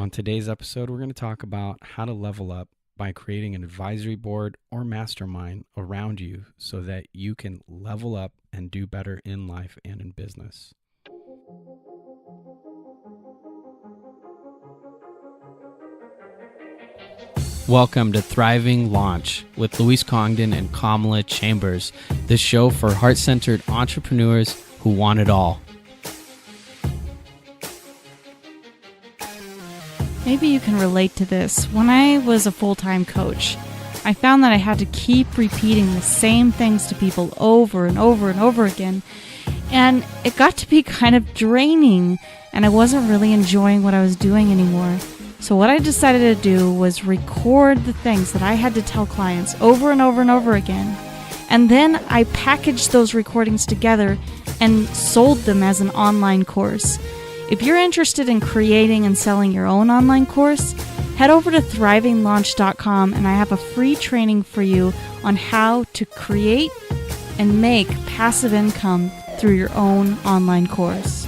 On today's episode, we're going to talk about how to level up by creating an advisory board or mastermind around you so that you can level up and do better in life and in business. Welcome to Thriving Launch with Luis Congdon and Kamala Chambers, the show for heart-centered entrepreneurs who want it all. Maybe you can relate to this. When I was a full-time coach, I found that I had to keep repeating the same things to people over and over and over again. And it got to be kind of draining, and I wasn't really enjoying what I was doing anymore. So what I decided to do was record the things that I had to tell clients over and over and over again. And then I packaged those recordings together and sold them as an online course. If you're interested in creating and selling your own online course, head over to thrivinglaunch.com and I have a free training for you on how to create and make passive income through your own online course.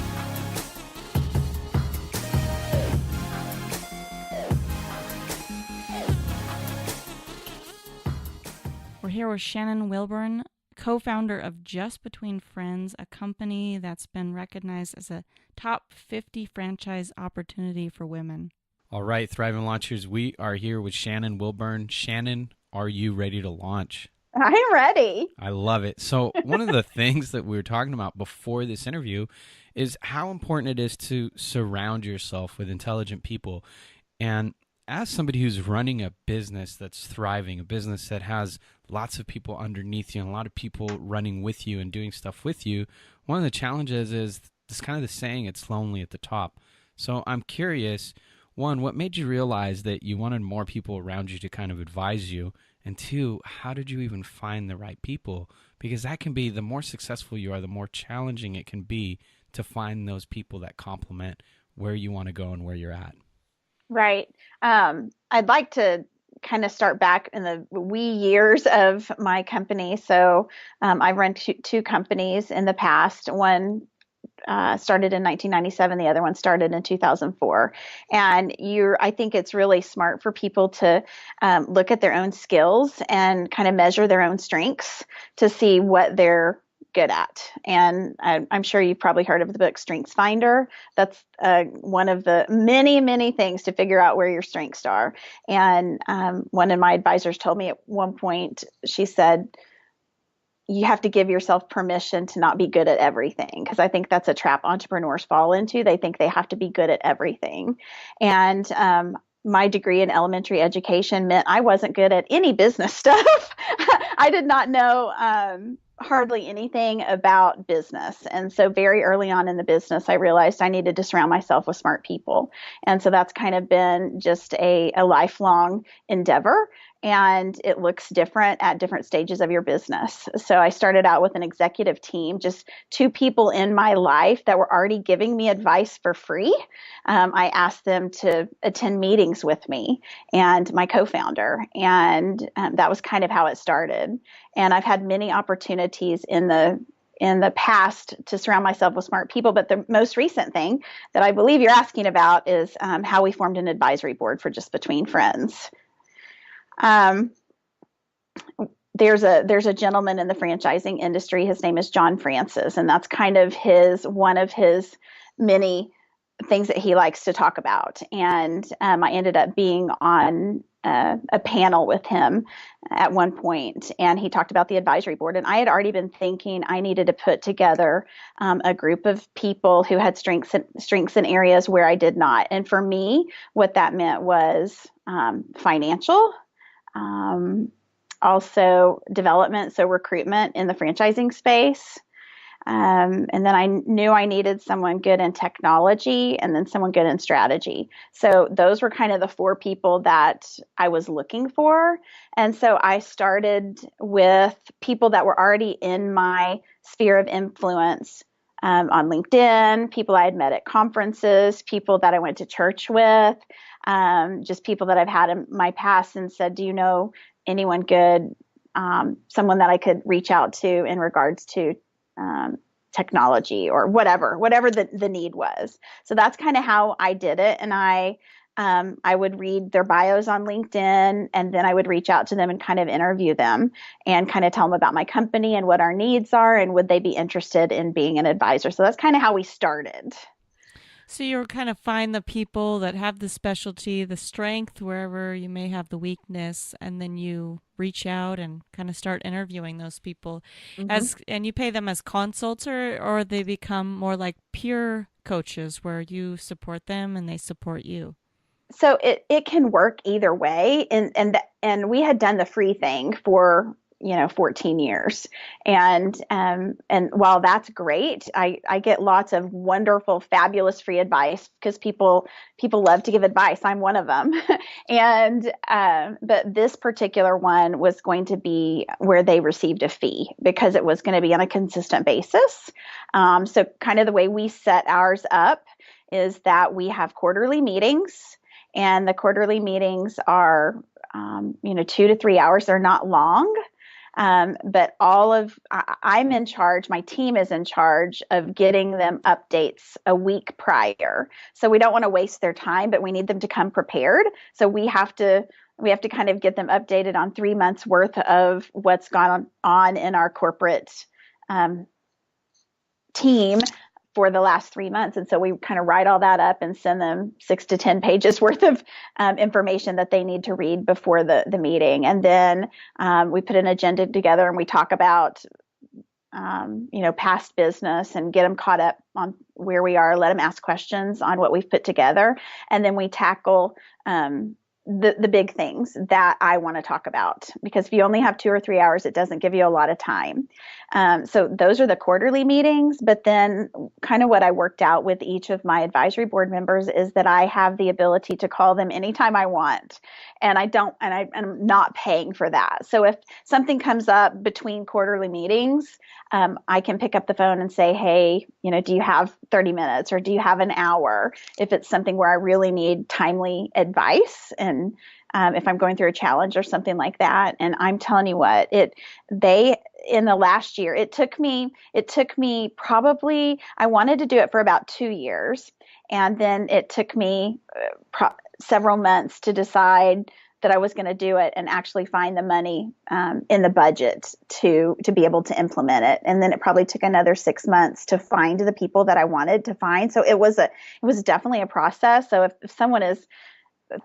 We're here with Shannon Wilburn, co-founder of Just Between Friends, a company that's been recognized as a top 50 franchise opportunity for women. All right, Thriving Launchers, we are here with Shannon Wilburn. Shannon, are you ready to launch? I'm ready. I love it. So one of the things that we were talking about before this interview is how important it is to surround yourself with intelligent people. And as somebody who's running a business that's thriving, a business that has lots of people underneath you and a lot of people running with you and doing stuff with you, one of the challenges is this kind of the saying, it's lonely at the top. So I'm curious, one, what made you realize that you wanted more people around you to kind of advise you? And two, how did you even find the right people? Because that can be, the more successful you are, the more challenging it can be to find those people that complement where you want to go and where you're at. Right. I'd like to kind of start back in the wee years of my company. So I've run two companies in the past. One started in 1997. The other one started in 2004. And I think it's really smart for people to look at their own skills and kind of measure their own strengths to see what they're good at. And I'm sure you've probably heard of the book Strengths Finder. That's one of the many, many things to figure out where your strengths are. And one of my advisors told me at one point, she said, you have to give yourself permission to not be good at everything, because I think that's a trap entrepreneurs fall into. They think they have to be good at everything. And my degree in elementary education meant I wasn't good at any business stuff. I did not know hardly anything about business. And so very early on in the business, I realized I needed to surround myself with smart people. And so that's kind of been just a lifelong endeavor. And it looks different at different stages of your business. So I started out with an executive team, just two people in my life that were already giving me advice for free. I asked them to attend meetings with me and my co-founder. And that was kind of how it started. And I've had many opportunities in the past to surround myself with smart people. But the most recent thing that I believe you're asking about is how we formed an advisory board for Just Between Friends. There's a gentleman in the franchising industry. His name is John Francis, and that's kind of one of his many things that he likes to talk about. And I ended up being on a panel with him at one point, and he talked about the advisory board. And I had already been thinking I needed to put together a group of people who had strengths in areas where I did not. And for me, what that meant was financial. Also development, so recruitment in the franchising space. And then I knew I needed someone good in technology and then someone good in strategy. So those were kind of the four people that I was looking for. And so I started with people that were already in my sphere of influence on LinkedIn, people I had met at conferences, people that I went to church with, just people that I've had in my past, and said, do you know anyone good, someone that I could reach out to in regards to technology or whatever the need was. So that's kind of how I did it. And I I would read their bios on LinkedIn, and then I would reach out to them and kind of interview them and kind of tell them about my company and what our needs are and would they be interested in being an advisor. So that's kind of how we started. So you kind of find the people that have the specialty, the strength, wherever you may have the weakness, and then you reach out and kind of start interviewing those people Mm-hmm. as and you pay them as consults, or they become more like peer coaches where you support them and they support you. So it can work either way, and we had done the free thing for 14 years, and while that's great, I get lots of wonderful, fabulous free advice because people love to give advice. I'm one of them. And but this particular one was going to be where they received a fee because it was going to be on a consistent basis. So kind of the way we set ours up is that we have quarterly meetings, and the quarterly meetings are 2 to 3 hours. They're not long. But I'm in charge, my team is in charge of getting them updates a week prior. So we don't want to waste their time, but we need them to come prepared. So we have to kind of get them updated on 3 months worth of what's gone on in our corporate um, team for the last 3 months. And so we kind of write all that up and send them 6 to 10 pages worth of information that they need to read before the meeting. And then we put an agenda together and we talk about, past business and get them caught up on where we are, let them ask questions on what we've put together. And then we tackle the big things that I want to talk about, because if you only have 2 or 3 hours, it doesn't give you a lot of time. So those are the quarterly meetings. But then kind of what I worked out with each of my advisory board members is that I have the ability to call them anytime I want. And I'm not paying for that. So if something comes up between quarterly meetings, I can pick up the phone and say, hey, do you have 30 minutes or do you have an hour? If it's something where I really need timely advice, and if I'm going through a challenge or something like that. And I'm telling you what, in the last year, it took me probably, I wanted to do it for about 2 years. And then it took me several months to decide that I was going to do it and actually find the money in the budget to be able to implement it. And then it probably took another 6 months to find the people that I wanted to find. So it was definitely a process. So if someone is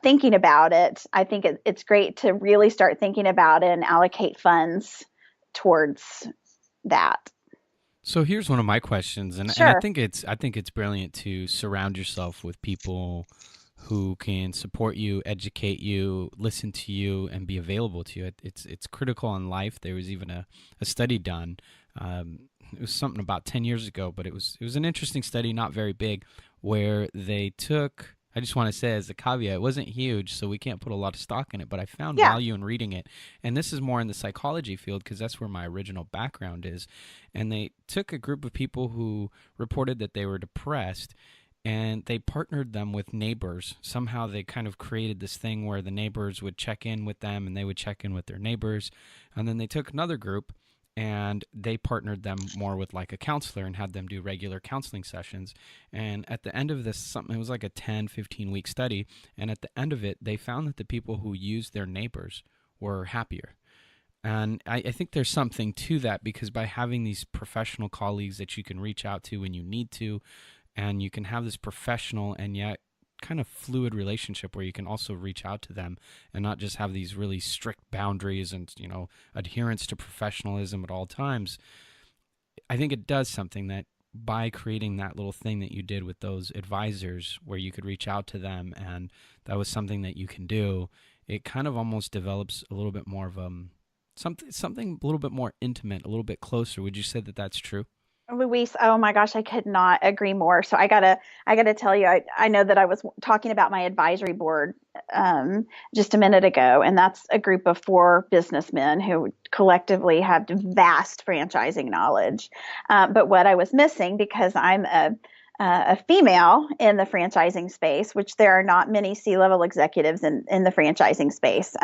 thinking about it, I think it's great to really start thinking about it and allocate funds towards that. So here's one of my questions, and Sure. I think it's brilliant to surround yourself with people who can support you, educate you, listen to you, and be available to you. It's critical in life. There was even a study done. It was something about 10 years ago, but it was an interesting study, not very big, where they took. I just want to say as a caveat, it wasn't huge, so we can't put a lot of stock in it, but I found Yeah. value in reading it. And this is more in the psychology field because that's where my original background is. And they took a group of people who reported that they were depressed, and they partnered them with neighbors. Somehow they kind of created this thing where the neighbors would check in with them and they would check in with their neighbors. And then they took another group and they partnered them more with like a counselor and had them do regular counseling sessions. And at the end of this, something, it was like a 10-15 week study. And at the end of it, they found that the people who used their neighbors were happier. And I think there's something to that because by having these professional colleagues that you can reach out to when you need to, and you can have this professional and yet kind of fluid relationship where you can also reach out to them and not just have these really strict boundaries and adherence to professionalism at all times. I think it does something that by creating that little thing that you did with those advisors where you could reach out to them and that was something that you can do, it kind of almost develops a little bit more of something a little bit more intimate, a little bit closer. Would you say that that's true? Luis, oh my gosh, I could not agree more. So I gotta tell you, I know that I was talking about my advisory board just a minute ago, and that's a group of 4 businessmen who collectively have vast franchising knowledge. But what I was missing, because I'm a female in the franchising space, which there are not many C-level executives in the franchising space.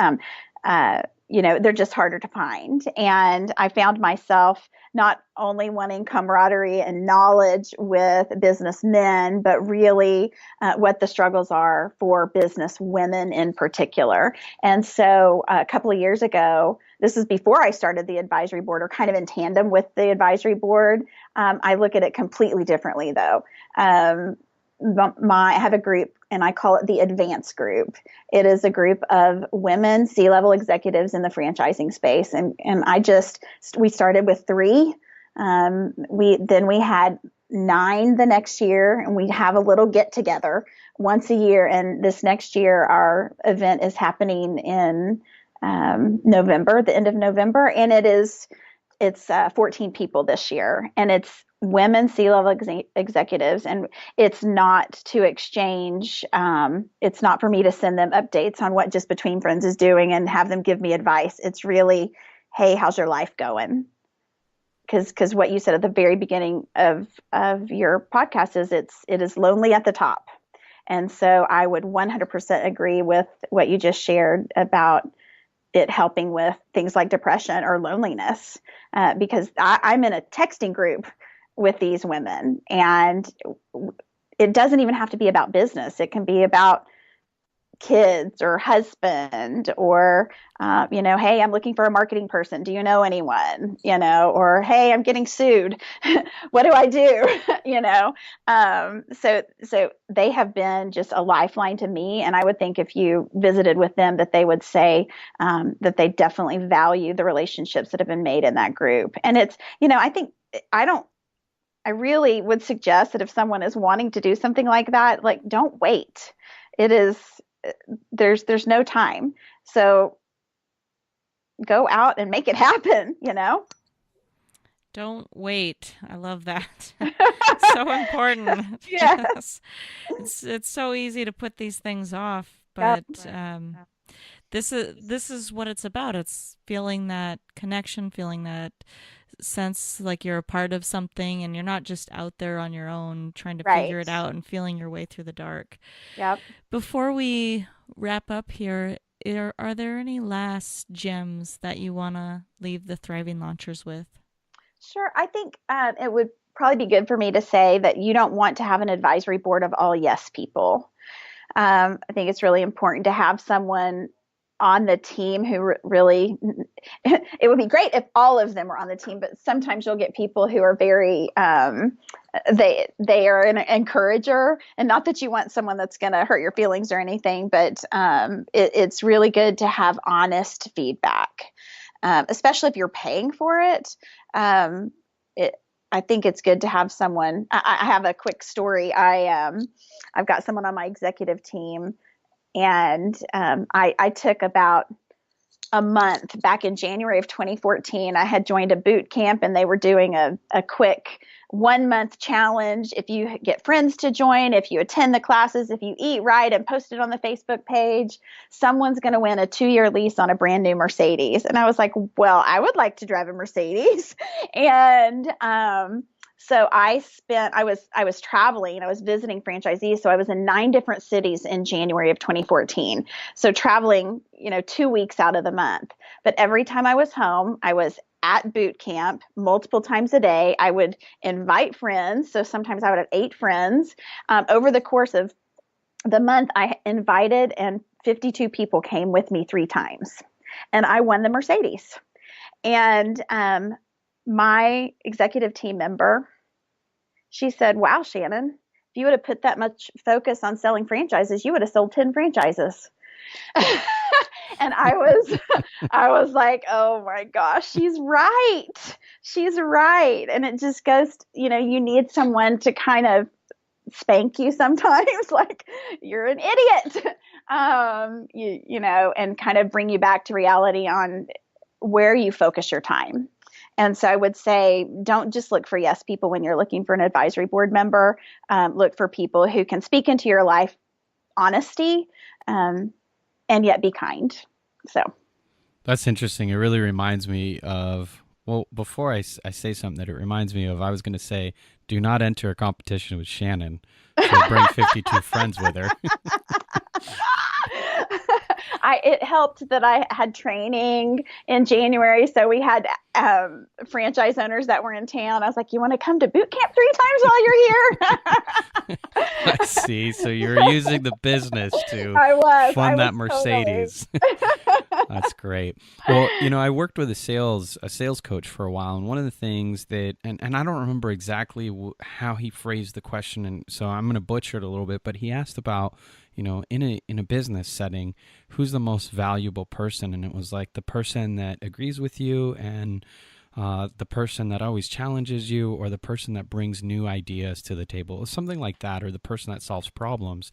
they're just harder to find. And I found myself not only wanting camaraderie and knowledge with businessmen, but really what the struggles are for business women in particular. And so a couple of years ago, this is before I started the advisory board, or kind of in tandem with the advisory board. I look at it completely differently, though. I have a group, and I call it the Advance Group. It is a group of women C-level executives in the franchising space, and we started with 3. We had 9 the next year, and we have a little get together once a year. And this next year, our event is happening in November, the end of November, and it's 14 people this year, and it's women C-level executives, and it's not to exchange. It's not for me to send them updates on what Just Between Friends is doing and have them give me advice. It's really, hey, how's your life going? Because what you said at the very beginning of your podcast is it is lonely at the top, and so I would 100% agree with what you just shared about it helping with things like depression or loneliness, because I'm in a texting group with these women, and it doesn't even have to be about business. It can be about kids or husband, or hey, I'm looking for a marketing person, do you know anyone? Or hey, I'm getting sued, what do I do? So they have been just a lifeline to me, and I would think if you visited with them that they would say that they definitely value the relationships that have been made in that group. And it's I really would suggest that if someone is wanting to do something like that, like, don't wait. There's no time. So go out and make it happen, Don't wait. I love that. So important. Yes. It's so easy to put these things off, but this is what it's about. It's feeling that connection, feeling that sense like you're a part of something, and you're not just out there on your own trying to figure it out and feeling your way through the dark. Yep. Before we wrap up here, are there any last gems that you want to leave the Thriving Launchers with? Sure. I think it would probably be good for me to say that you don't want to have an advisory board of all yes people. I think it's really important to have someone on the team who really, it would be great if all of them were on the team, but sometimes you'll get people who are very, they are an encourager, and not that you want someone that's going to hurt your feelings or anything, but it's really good to have honest feedback, especially if you're paying for it. I think it's good to have someone. I have a quick story. I've got someone on my executive team, and I took about a month back in January of 2014. I had joined a boot camp, and they were doing a quick 1-month challenge. If you get friends to join, if you attend the classes, if you eat right and post it on the Facebook page, someone's going to win a 2-year lease on a brand new Mercedes. And I was like, well, I would like to drive a Mercedes. And so I was traveling, I was visiting franchisees. So I was in 9 different cities in January of 2014. So traveling, 2 weeks out of the month. But every time I was home, I was at boot camp multiple times a day. I would invite friends. So sometimes I would have 8 friends. Over the course of the month, I invited, and 52 people came with me 3 times. And I won the Mercedes. And my executive team member, she said, wow, Shannon, if you would have put that much focus on selling franchises, you would have sold 10 franchises. And I was like, oh my gosh, she's right. She's right. And it just goes, you need someone to kind of spank you sometimes, like, you're an idiot, and kind of bring you back to reality on where you focus your time. And so I would say, don't just look for yes people when you're looking for an advisory board member. Look for people who can speak into your life, honesty, and yet be kind. So that's interesting. It really reminds me of, well, before I say something that it reminds me of, I was going to say, do not enter a competition with Shannon. She'll bring 52 friends with her. it helped that I had training in January. So we had franchise owners that were in town. I was like, you want to come to boot camp 3 times while you're here? I see. So you're using the business to fund that Mercedes. Totally. That's great. Well, I worked with a sales coach for a while, and one of the things that, and I don't remember exactly how he phrased the question, and so I'm going to butcher it a little bit, but he asked about, in a business setting, who's the most valuable person, and it was like the person that agrees with you, and the person that always challenges you, or the person that brings new ideas to the table, something like that, or the person that solves problems.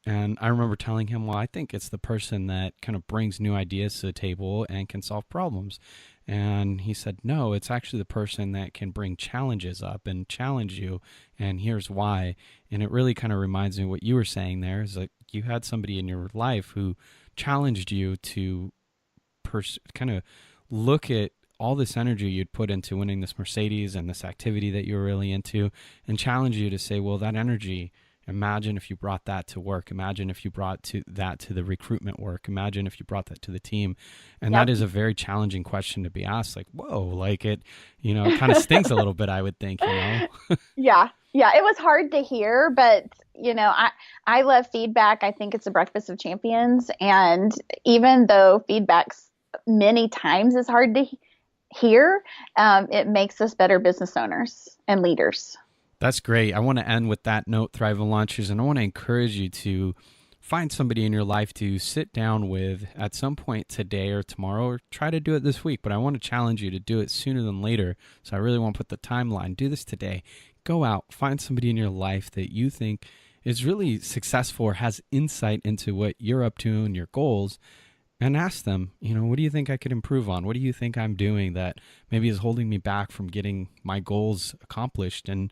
And I remember telling him, well, I think it's the person that kind of brings new ideas to the table and can solve problems. And he said, no, it's actually the person that can bring challenges up and challenge you. And here's why. And it really kind of reminds me of what you were saying there, is like you had somebody in your life who challenged you to kind of look at all this energy you'd put into winning this Mercedes and this activity that you were really into, and challenge you to say, well, that energy, imagine if you brought that to work. Imagine if you brought that to the recruitment work. Imagine if you brought that to the team. And that is a very challenging question to be asked. Like, whoa, like it kind of stings a little bit, I would think, Yeah. Yeah. It was hard to hear, but I love feedback. I think it's a breakfast of champions. And even though feedback's many times is hard to hear, it makes us better business owners and leaders. That's great. I want to end with that note, Thrive and Launchers, and I want to encourage you to find somebody in your life to sit down with at some point today or tomorrow, or try to do it this week. But I want to challenge you to do it sooner than later. So I really want to put the timeline. Do this today. Go out, find somebody in your life that you think is really successful or has insight into what you're up to and your goals, and ask them, what do you think I could improve on? What do you think I'm doing that maybe is holding me back from getting my goals accomplished? And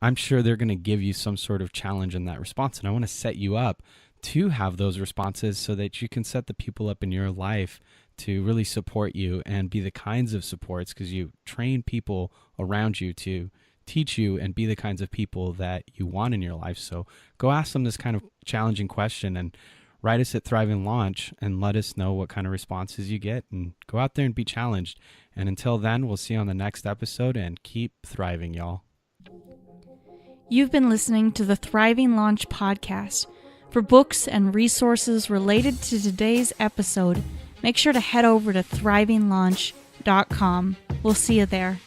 I'm sure they're going to give you some sort of challenge in that response. And I want to set you up to have those responses so that you can set the people up in your life to really support you and be the kinds of supports, because you train people around you to teach you and be the kinds of people that you want in your life. So go ask them this kind of challenging question and write us at Thrive and Launch and let us know what kind of responses you get, and go out there and be challenged. And until then, we'll see you on the next episode, and keep thriving, y'all. You've been listening to the Thriving Launch podcast. For books and resources related to today's episode, make sure to head over to thrivinglaunch.com. We'll see you there.